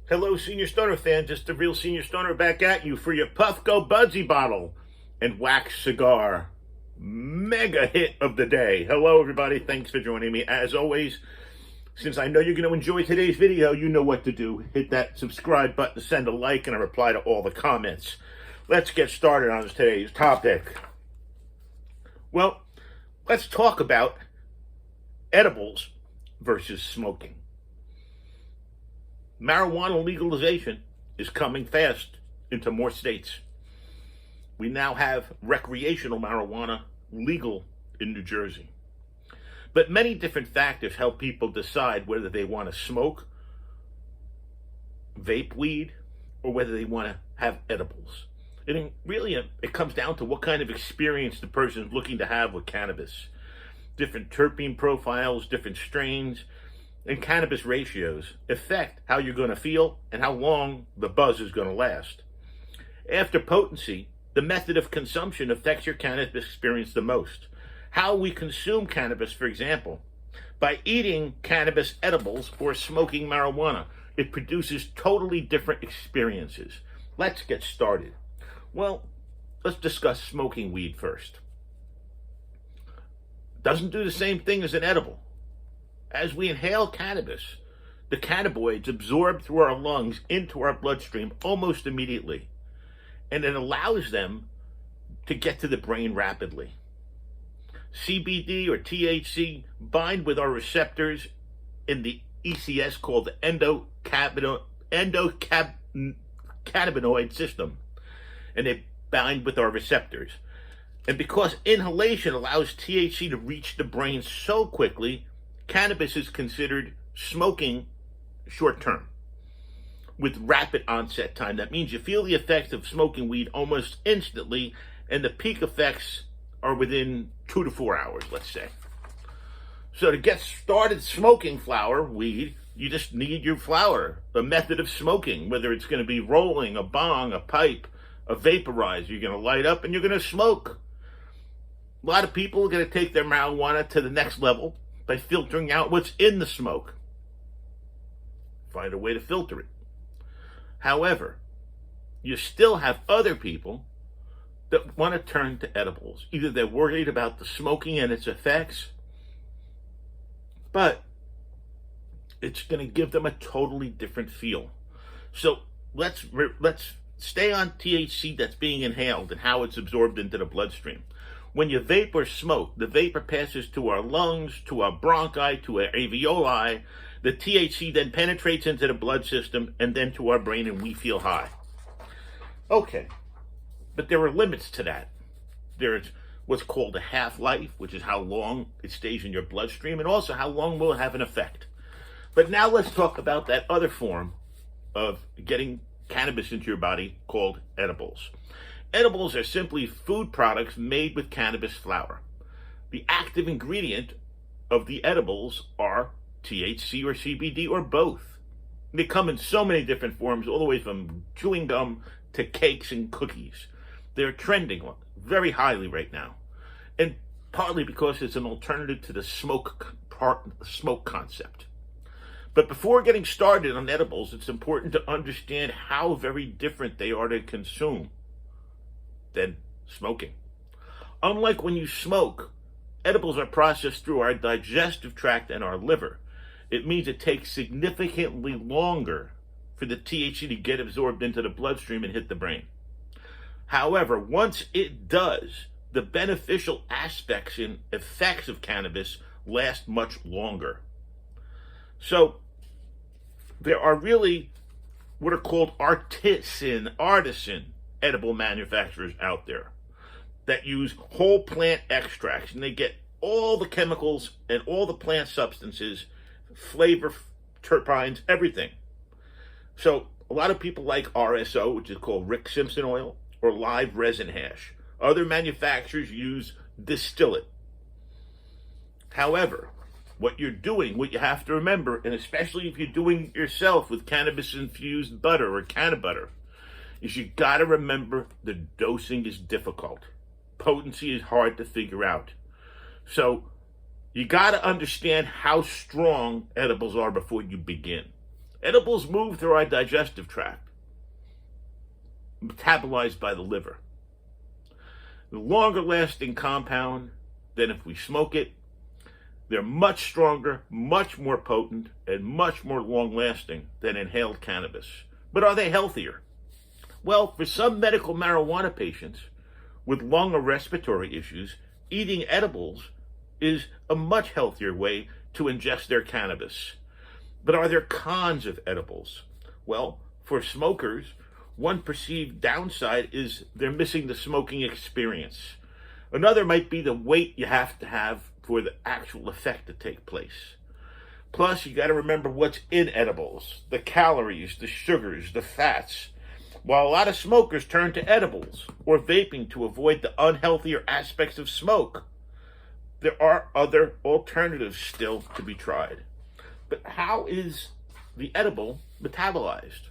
Hello, Senior Stoner fan. Just a real Senior Stoner back at you for your Puffco Budsy bottle and wax cigar. Mega hit of the day. Hello, everybody. Thanks for joining me. As always, since I know you're going to enjoy today's video, you know what to do. Hit that subscribe button, send a like, and a reply to all the comments. Let's get started on today's topic. Well, let's talk about edibles versus smoking. Marijuana legalization is coming fast into more states. We now have recreational marijuana legal in New Jersey. But many different factors help people decide whether they want to smoke, vape weed, or whether they want to have edibles. And really, it comes down to what kind of experience the person is looking to have with cannabis. Different terpene profiles, different strains, and cannabis ratios affect how you're going to feel and how long the buzz is going to last. After potency, the method of consumption affects your cannabis experience the most. How we consume cannabis, for example, by eating cannabis edibles or smoking marijuana, it produces totally different experiences. Let's get started. Well, let's discuss smoking weed first. Doesn't do the same thing as an edible. As we inhale cannabis, the cannabinoids absorb through our lungs into our bloodstream almost immediately, and it allows them to get to the brain rapidly. CBD or THC bind with our receptors in the ECS called the endocannabinoid system, and they bind with our receptors. And because inhalation allows THC to reach the brain so quickly, cannabis is considered smoking short term with rapid onset time. That means you feel the effects of smoking weed almost instantly, and the peak effects are within 2 to 4 hours, let's say. So to get started smoking weed, you just need your flower, the method of smoking, whether it's going to be rolling, a bong, a pipe, a vaporizer. You're going to light up and you're going to smoke. A lot of people are going to take their marijuana to the next level by filtering out what's in the smoke. Find a way to filter it. However, you still have other people that want to turn to edibles. Either they're worried about the smoking and its effects, but it's going to give them a totally different feel. So let's stay on THC that's being inhaled and how it's absorbed into the bloodstream. When you vape or smoke, the vapor passes to our lungs, to our bronchi, to our alveoli. The THC then penetrates into the blood system and then to our brain, and we feel high. Okay, but there are limits to that. There's what's called a half-life, which is how long it stays in your bloodstream, and also how long will it have an effect. But now let's talk about that other form of getting cannabis into your body called edibles. Edibles are simply food products made with cannabis flower. The active ingredient of the edibles are THC or CBD or both. They come in so many different forms, all the way from chewing gum to cakes and cookies. They're trending very highly right now, and partly because it's an alternative to the smoke concept. But before getting started on edibles, it's important to understand how very different they are to consume than smoking. Unlike when you smoke, edibles are processed through our digestive tract and our liver. It means it takes significantly longer for the THC to get absorbed into the bloodstream and hit the brain. However, once it does, the beneficial aspects and effects of cannabis last much longer. So there are really what are called artisan edible manufacturers out there that use whole plant extracts, and they get all the chemicals and all the plant substances, flavor, terpenes, everything. So a lot of people like RSO, which is called Rick Simpson oil, or live resin hash. Other manufacturers use distillate. However, what you're doing, what you have to remember, and especially if you're doing it yourself with cannabis-infused butter or canna butter, is you got to remember the dosing is difficult. Potency is hard to figure out. So you got to understand how strong edibles are before you begin. Edibles move through our digestive tract, metabolized by the liver. The longer lasting compound than if we smoke it. They're much stronger, much more potent, and much more long lasting than inhaled cannabis. But are they healthier? Well, for some medical marijuana patients with lung or respiratory issues, eating edibles is a much healthier way to ingest their cannabis. But are there cons of edibles? Well, for smokers, one perceived downside is they're missing the smoking experience. Another might be the wait you have to have for the actual effect to take place. Plus, you got to remember what's in edibles, the calories, the sugars, the fats. While a lot of smokers turn to edibles or vaping to avoid the unhealthier aspects of smoke, there are other alternatives still to be tried. But how is the edible metabolized?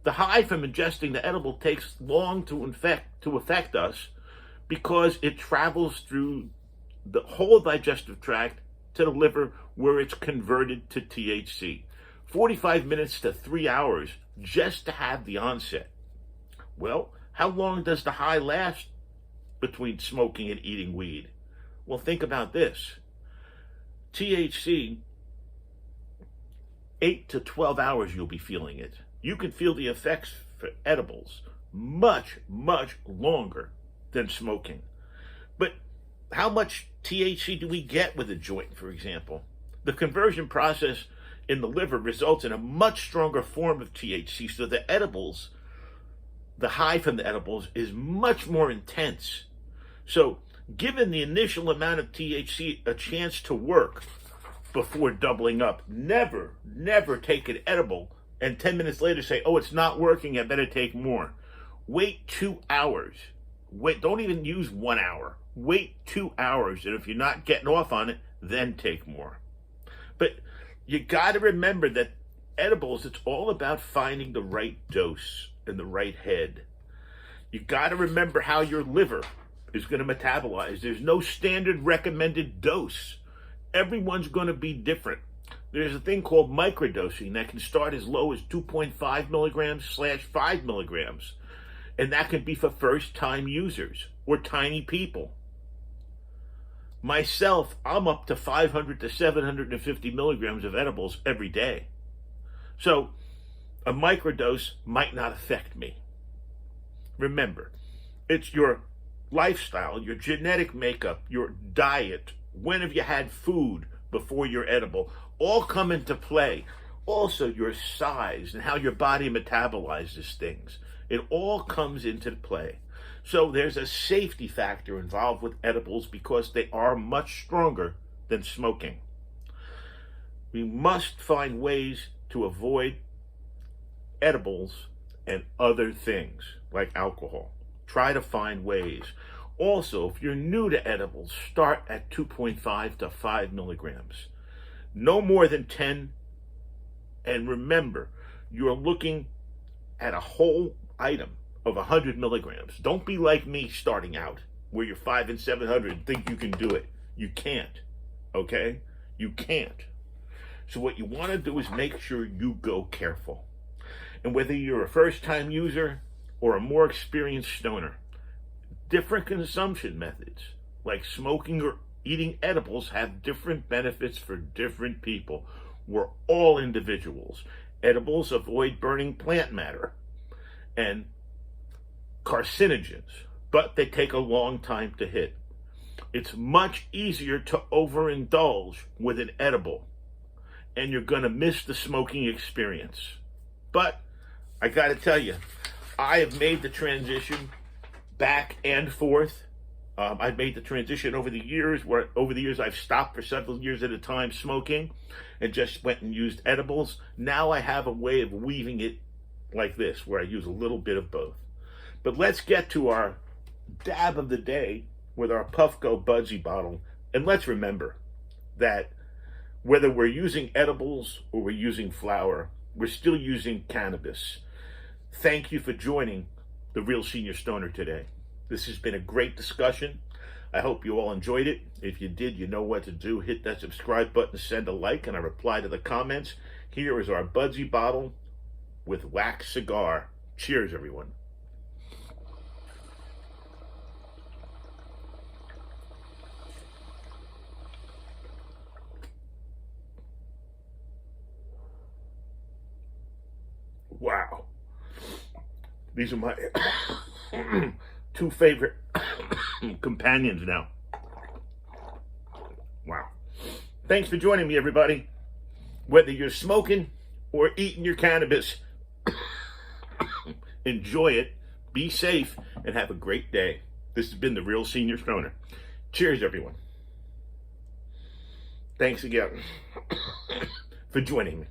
The high from ingesting the edible takes long to affect us because it travels through the whole digestive tract to the liver where it's converted to THC. 45 minutes to 3 hours just to have the onset. Well, how long does the high last between smoking and eating weed? Well, think about this. THC, 8 to 12 hours you'll be feeling it. You can feel the effects for edibles much, much longer than smoking. But how much THC do we get with a joint, for example? The conversion process in the liver results in a much stronger form of THC, so the edibles, the high from the edibles, is much more intense. So, given the initial amount of THC a chance to work before doubling up, never take an edible and 10 minutes later say, oh, it's not working, I better take more. Wait 2 hours. Don't even use 1 hour. Wait 2 hours, and if you're not getting off on it, then take more. But you got to remember that edibles, it's all about finding the right dose and the right head. You got to remember how your liver is going to metabolize. There's no standard recommended dose. Everyone's going to be different. There's a thing called microdosing that can start as low as 2.5 milligrams / 5 milligrams. And that can be for first-time users or tiny people. Myself, I'm up to 500 to 750 milligrams of edibles every day. So a microdose might not affect me. Remember, it's your lifestyle, your genetic makeup, your diet, when have you had food before your edible, all come into play. Also your size and how your body metabolizes things. It all comes into play. So there's a safety factor involved with edibles because they are much stronger than smoking. We must find ways to avoid edibles and other things like alcohol. Try to find ways. Also, if you're new to edibles, start at 2.5 to 5 milligrams. No more than 10. And remember, you're looking at a whole item of 100 milligrams. Don't be like me starting out, where you're 500 and 700 and think you can do it. You can't, okay? You can't. So what you want to do is make sure you go careful. And whether you're a first-time user or a more experienced stoner, different consumption methods, like smoking or eating edibles, have different benefits for different people. We're all individuals. Edibles avoid burning plant matter and carcinogens, but they take a long time to hit. It's much easier to overindulge with an edible, and you're going to miss the smoking experience. But I got to tell you, I have made the transition back and forth. I've made the transition over the years, where over the years I've stopped for several years at a time smoking and just went and used edibles. Now I have a way of weaving it like this, where I use a little bit of both. But let's get to our dab of the day with our Puffco Budsy bottle. And let's remember that whether we're using edibles or we're using flower, we're still using cannabis. Thank you for joining the Real Senior Stoner today. This has been a great discussion. I hope you all enjoyed it. If you did, you know what to do. Hit that subscribe button, send a like, and I reply to the comments. Here is our Budsy bottle with wax cigar. Cheers, everyone. Wow. These are my two favorite companions now. Wow. Thanks for joining me, everybody. Whether you're smoking or eating your cannabis, enjoy it, be safe, and have a great day. This has been the Real Senior Stoner. Cheers, everyone. Thanks again for joining me.